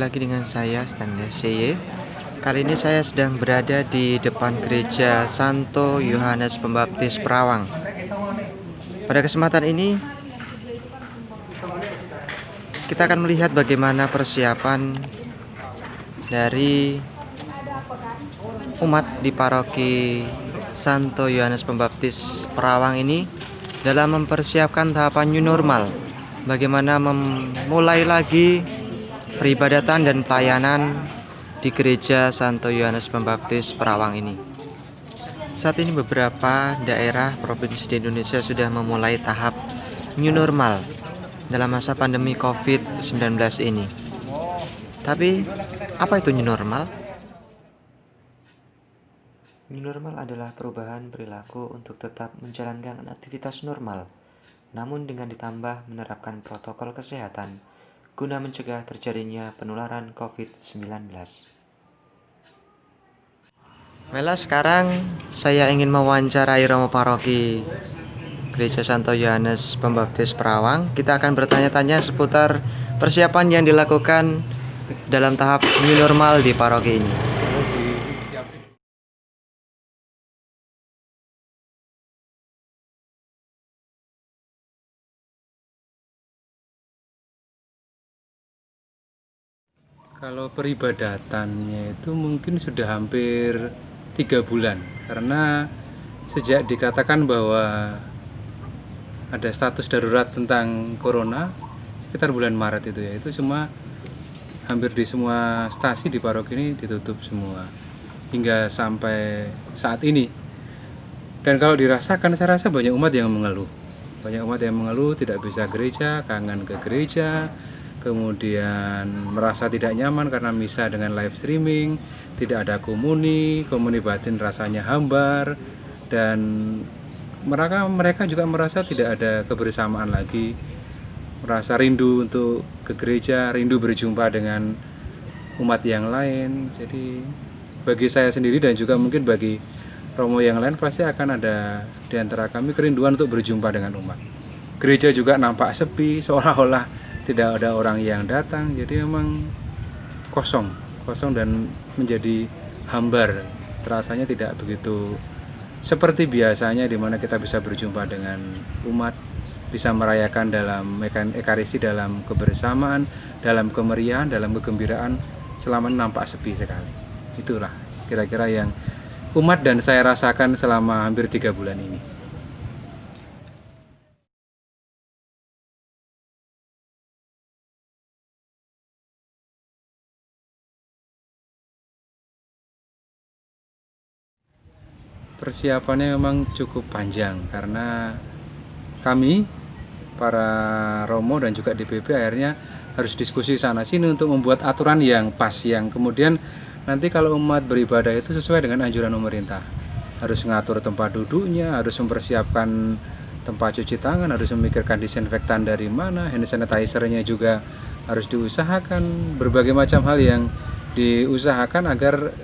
lagi dengan saya Standa Seye. Kali ini saya sedang berada di depan gereja Santo Yohanes Pembaptis Perawang. Pada kesempatan ini kita akan melihat bagaimana persiapan dari umat di paroki Santo Yohanes Pembaptis Perawang ini dalam mempersiapkan tahapan new normal. Bagaimana memulai lagi peribadatan dan pelayanan di gereja Santo Yohanes Pembaptis Perawang ini. Saat ini beberapa daerah provinsi di Indonesia sudah memulai tahap new normal dalam masa pandemi COVID-19 ini. Tapi apa itu new normal? New normal adalah perubahan perilaku untuk tetap menjalankan aktivitas normal, namun dengan ditambah menerapkan protokol kesehatan guna mencegah terjadinya penularan COVID-19. Baiklah, sekarang saya ingin mewawancarai Romo Paroki Gereja Santo Yohanes Pembaptis Perawang. Kita akan bertanya-tanya seputar persiapan yang dilakukan dalam tahap new normal di paroki ini. Kalau peribadatannya itu mungkin sudah hampir 3 bulan, karena sejak dikatakan bahwa ada status darurat tentang corona sekitar bulan Maret itu ya, itu semua hampir di semua stasi di paroki ini ditutup semua hingga sampai saat ini. Dan kalau dirasakan, saya rasa banyak umat yang mengeluh. Banyak umat yang mengeluh tidak bisa gereja, kangen ke gereja, kemudian merasa tidak nyaman karena misa dengan live streaming, tidak ada komuni batin rasanya hambar, dan mereka juga merasa tidak ada kebersamaan lagi, merasa rindu untuk ke gereja, rindu berjumpa dengan umat yang lain. Jadi bagi saya sendiri dan juga mungkin bagi Romo yang lain, pasti akan ada di antara kami kerinduan untuk berjumpa dengan umat. Gereja juga nampak sepi, seolah-olah tidak ada orang yang datang. Jadi memang kosong dan menjadi hambar. Terasanya tidak begitu seperti biasanya, di mana kita bisa berjumpa dengan umat, bisa merayakan dalam ekaristi, dalam kebersamaan, dalam kemeriahan, dalam kegembiraan. Selama ini nampak sepi sekali. Itulah kira-kira yang umat dan saya rasakan selama hampir 3 bulan ini. Persiapannya memang cukup panjang, karena kami, para Romo dan juga DPP, akhirnya harus diskusi sana sini untuk membuat aturan yang pas, yang kemudian nanti kalau umat beribadah itu sesuai dengan anjuran pemerintah. Harus mengatur tempat duduknya, harus mempersiapkan tempat cuci tangan, harus memikirkan disinfektan dari mana, hand sanitizer-nya juga harus diusahakan, berbagai macam hal yang diusahakan agar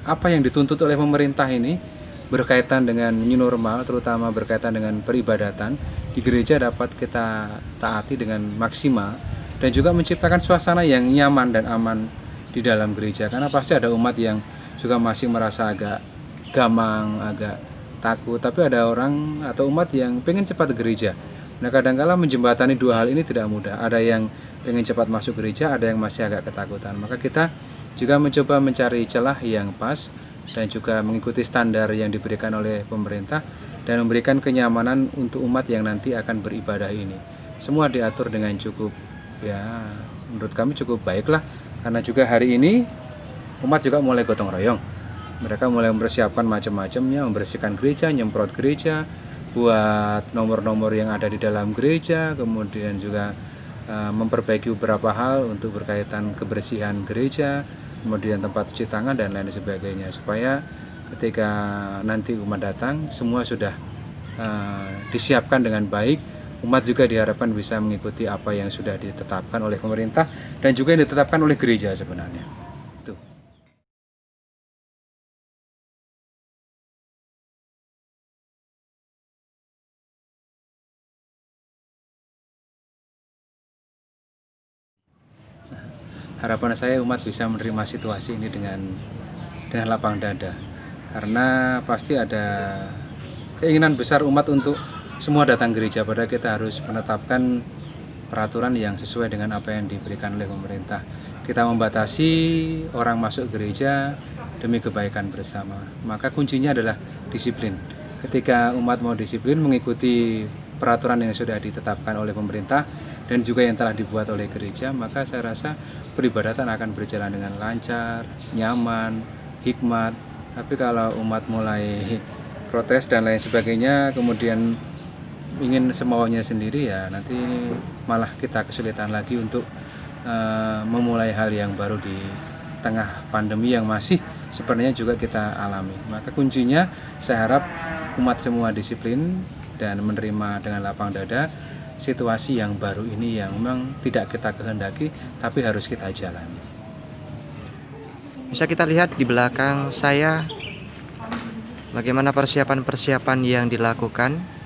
apa yang dituntut oleh pemerintah ini berkaitan dengan new normal, terutama berkaitan dengan peribadatan di gereja, dapat kita taati dengan maksimal, dan juga menciptakan suasana yang nyaman dan aman di dalam gereja. Karena pasti ada umat yang juga masih merasa agak gamang, agak takut, tapi ada orang atau umat yang pengen cepat ke gereja. Nah, kadang-kala menjembatani dua hal ini tidak mudah. Ada yang pengen cepat masuk gereja, ada yang masih agak ketakutan. Maka kita juga mencoba mencari celah yang pas dan juga mengikuti standar yang diberikan oleh pemerintah dan memberikan kenyamanan untuk umat yang nanti akan beribadah ini. Semua diatur dengan cukup, ya menurut kami cukup baiklah, karena juga hari ini umat juga mulai gotong royong. Mereka mulai mempersiapkan macam-macamnya, membersihkan gereja, nyemprot gereja, buat nomor-nomor yang ada di dalam gereja, kemudian juga memperbaiki beberapa hal untuk berkaitan kebersihan gereja, kemudian tempat cuci tangan dan lain sebagainya, supaya ketika nanti umat datang semua sudah disiapkan dengan baik. Umat juga diharapkan bisa mengikuti apa yang sudah ditetapkan oleh pemerintah dan juga yang ditetapkan oleh gereja sebenarnya. Itu. harapan saya umat bisa menerima situasi ini dengan lapang dada, karena pasti ada keinginan besar umat untuk semua datang gereja. Padahal kita harus menetapkan peraturan yang sesuai dengan apa yang diberikan oleh pemerintah. Kita membatasi orang masuk gereja demi kebaikan bersama. Maka kuncinya adalah disiplin. Ketika umat mau disiplin mengikuti peraturan yang sudah ditetapkan oleh pemerintah dan juga yang telah dibuat oleh gereja, maka saya rasa peribadatan akan berjalan dengan lancar, nyaman, hikmat. Tapi kalau umat mulai protes dan lain sebagainya, kemudian ingin semaunya sendiri, ya nanti malah kita kesulitan lagi untuk memulai hal yang baru di tengah pandemi yang masih sebenarnya juga kita alami. Maka kuncinya saya harap umat semua disiplin dan menerima dengan lapang dada situasi yang baru ini yang memang tidak kita kehendaki tapi harus kita jalani. Bisa kita lihat di belakang saya bagaimana persiapan-persiapan yang dilakukan.